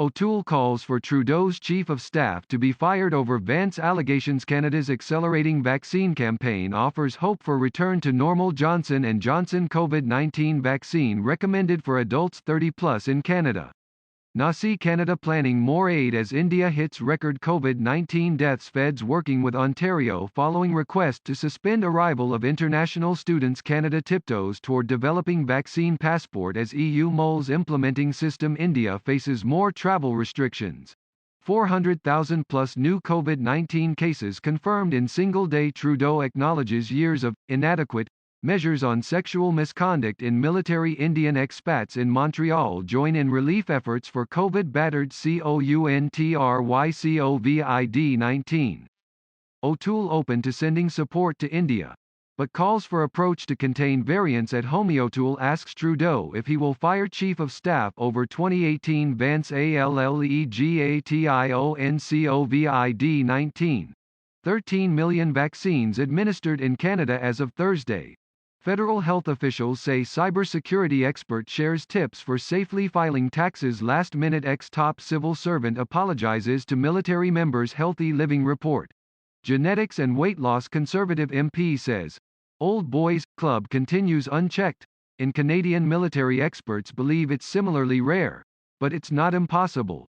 O'Toole calls for Trudeau's chief of staff to be fired over Vance allegations. Canada's accelerating vaccine campaign offers hope for return to normal. Johnson & Johnson COVID-19 vaccine recommended for adults 30+ in Canada. NACICanada planning more aid as India hits record COVID-19 deaths. Feds working with Ontario following request to suspend arrival of international students. Canada tiptoes toward developing vaccine passport as EU mulls implementing system. India faces more travel restrictions. 400,000 plus new COVID-19 cases confirmed in single day. Trudeau acknowledges years of inadequate measures on sexual misconduct in military. Indian expats in Montreal join in relief efforts for COVID-battered COVID-19. O'Toole open to sending support to India, but calls for approach to contain variants at home. O'Toole asks Trudeau if he will fire chief of staff over 2018 Vance allegation COVID-19. 13 million vaccines administered in Canada as of Thursday. Federal health officials say cybersecurity expert shares tips for safely filing taxes. Last minute ex-top civil servant apologizes to military members. Healthy living report. Genetics and weight loss. Conservative MP says Old Boys Club continues unchecked. In Canadian military, experts believe it's similarly rare, but it's not impossible.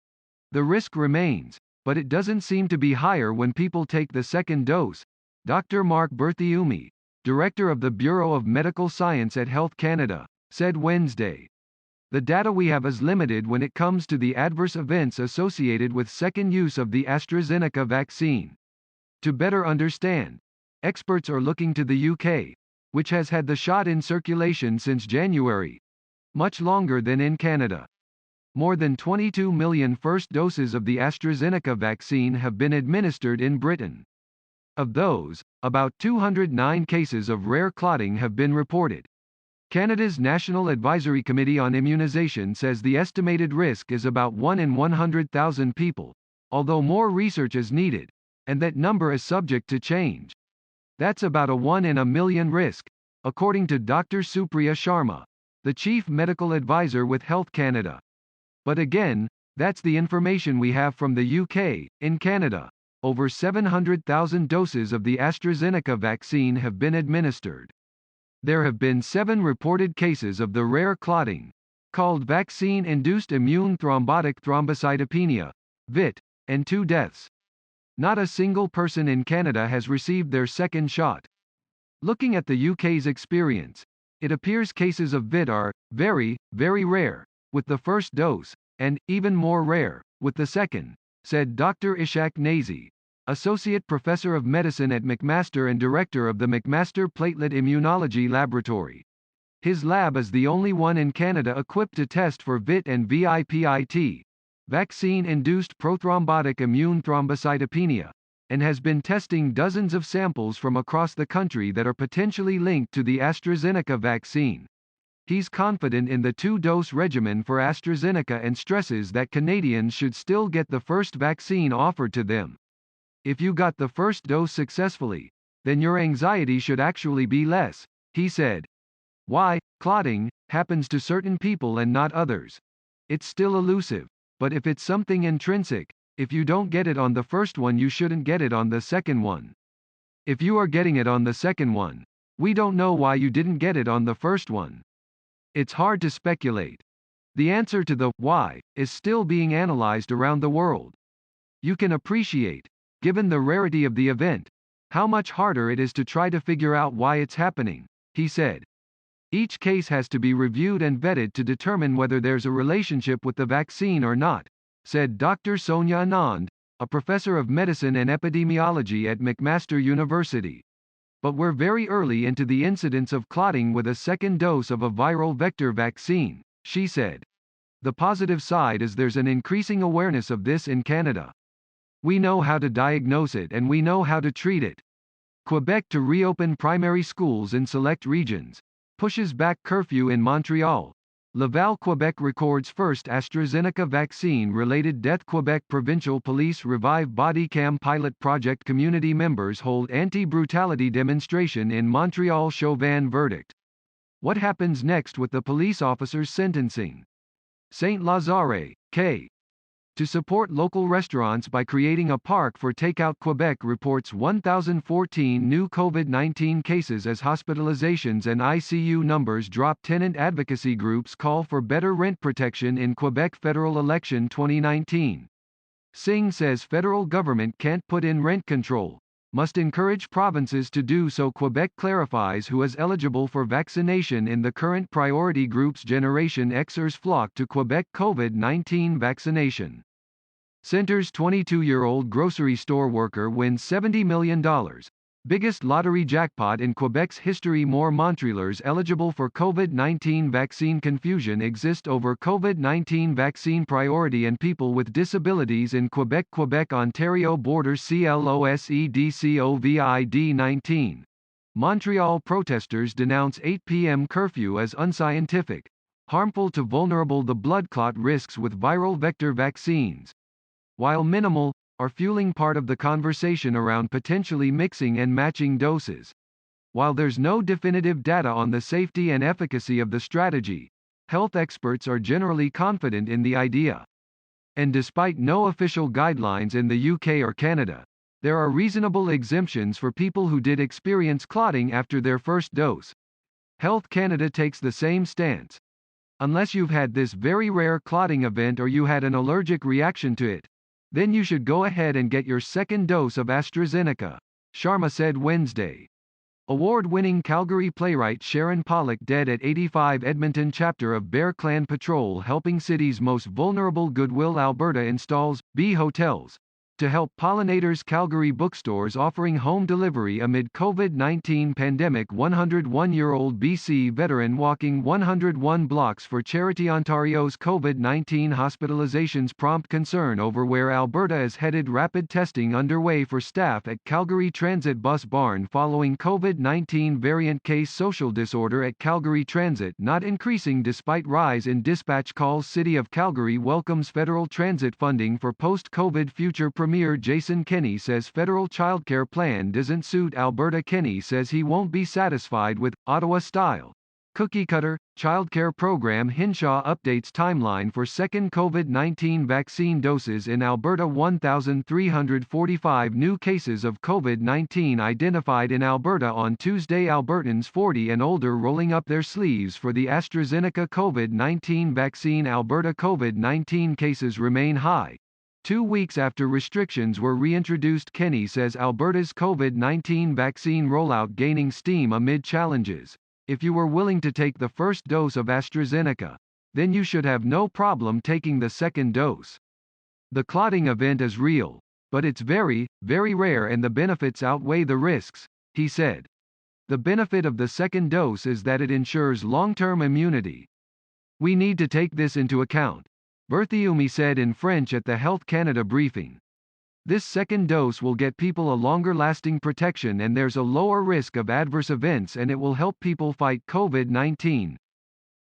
The risk remains, but it doesn't seem to be higher when people take the second dose. Dr. Mark Berthiaume, director of the Bureau of Medical Science at Health Canada, said Wednesday. The data we have is limited when it comes to the adverse events associated with second use of the AstraZeneca vaccine. To better understand, experts are looking to the UK, which has had the shot in circulation since January, much longer than in Canada. More than 22 million first doses of the AstraZeneca vaccine have been administered in Britain. Of those, about 209 cases of rare clotting have been reported. Canada's National Advisory Committee on Immunization says the estimated risk is about 1 in 100,000 people, although more research is needed, and that number is subject to change. That's about a 1 in a million risk, according to Dr. Supriya Sharma, the chief medical advisor with Health Canada. But again, that's the information we have from the UK. In Canada, over 700,000 doses of the AstraZeneca vaccine have been administered. There have been 7 reported cases of the rare clotting, called vaccine-induced immune thrombotic thrombocytopenia, VIT, and 2 deaths. Not a single person in Canada has received their second shot. Looking at the UK's experience, it appears cases of VIT are very, very rare with the first dose, and even more rare with the second, said Dr. Ishak Nazi, Associate Professor of Medicine at McMaster and Director of the McMaster Platelet Immunology Laboratory. His lab is the only one in Canada equipped to test for VIT and VIPIT, vaccine-induced prothrombotic immune thrombocytopenia, and has been testing dozens of samples from across the country that are potentially linked to the AstraZeneca vaccine. He's confident in the 2-dose regimen for AstraZeneca and stresses that Canadians should still get the first vaccine offered to them. If you got the first dose successfully, then your anxiety should actually be less, he said. Why clotting happens to certain people and not others? It's still elusive, but if it's something intrinsic, if you don't get it on the first one, you shouldn't get it on the second one. If you are getting it on the second one, we don't know why you didn't get it on the first one. It's hard to speculate. The answer to the why is still being analyzed around the world. You can appreciate, given the rarity of the event, how much harder it is to try to figure out why it's happening, he said. Each case has to be reviewed and vetted to determine whether there's a relationship with the vaccine or not, said Dr. Sonia Anand, a professor of medicine and epidemiology at McMaster University. But we're very early into the incidence of clotting with a second dose of a viral vector vaccine, she said. The positive side is there's an increasing awareness of this in Canada. We know how to diagnose it and we know how to treat it. Quebec to reopen primary schools in select regions. Pushes back curfew in Montreal. Laval, Quebec records first AstraZeneca vaccine-related death. Quebec Provincial Police revive body cam pilot project. Community members hold anti-brutality demonstration in Montreal. Chauvin verdict. What happens next with the police officer's sentencing? Saint Lazare, K. To support local restaurants by creating a park for takeout, Quebec reports 1,014 new COVID-19 cases as hospitalizations and ICU numbers drop. Tenant advocacy groups call for better rent protection in Quebec federal election 2019. Singh says federal government can't put in rent control, must encourage provinces to do so. Quebec clarifies who is eligible for vaccination in the current priority groups. Generation Xers flock to Quebec COVID-19 vaccination centers. 22-year-old grocery store worker wins $70 million. Biggest lottery jackpot in Quebec's history. More Montrealers eligible for COVID-19 vaccine. Confusion exists over COVID-19 vaccine priority and people with disabilities in Quebec. Quebec-Ontario borders COVID-19. Montreal protesters denounce 8 p.m. curfew as unscientific, harmful to vulnerable. The blood clot risks with viral vector vaccines, while minimal, are fueling part of the conversation around potentially mixing and matching doses. While there's no definitive data on the safety and efficacy of the strategy, health experts are generally confident in the idea. And despite no official guidelines in the UK or Canada, there are reasonable exemptions for people who did experience clotting after their first dose. Health Canada takes the same stance. Unless you've had this very rare clotting event or you had an allergic reaction to it, then you should go ahead and get your second dose of AstraZeneca, Sharma said Wednesday. Award-winning Calgary playwright Sharon Pollock dead at 85. Edmonton chapter of Bear Clan Patrol helping cities most vulnerable. Goodwill Alberta installs bee hotels to help pollinators. Calgary bookstores offering home delivery amid COVID-19 pandemic. 101-year-old BC veteran walking 101 blocks for charity. Ontario's COVID-19 hospitalizations prompt concern over where Alberta is headed. Rapid testing underway for staff at Calgary Transit bus barn following COVID-19 variant case. Social disorder at Calgary Transit not increasing despite rise in dispatch calls. City of Calgary welcomes federal transit funding for post-COVID future. Premier Jason Kenney says federal childcare plan doesn't suit Alberta. Kenney says he won't be satisfied with Ottawa-style cookie-cutter childcare program. Hinshaw updates timeline for second COVID-19 vaccine doses in Alberta. 1,345 new cases of COVID-19 identified in Alberta on Tuesday. Albertans 40 and older rolling up their sleeves for the AstraZeneca COVID-19 vaccine. Alberta COVID-19 cases remain high 2 weeks after restrictions were reintroduced. Kenney says Alberta's COVID-19 vaccine rollout gaining steam amid challenges. If you were willing to take the first dose of AstraZeneca, then you should have no problem taking the second dose. The clotting event is real, but it's very, very rare and the benefits outweigh the risks, he said. The benefit of the second dose is that it ensures long-term immunity. We need to take this into account, Berthiaume said in French at the Health Canada briefing. This second dose will get people a longer-lasting protection and there's a lower risk of adverse events and it will help people fight COVID-19.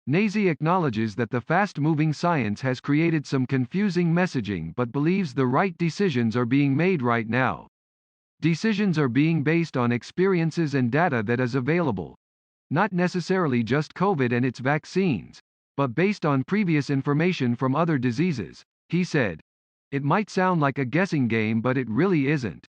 NACI acknowledges that the fast-moving science has created some confusing messaging but believes the right decisions are being made right now. Decisions are being based on experiences and data that is available. Not necessarily just COVID and its vaccines, but based on previous information from other diseases, he said. It might sound like a guessing game but it really isn't.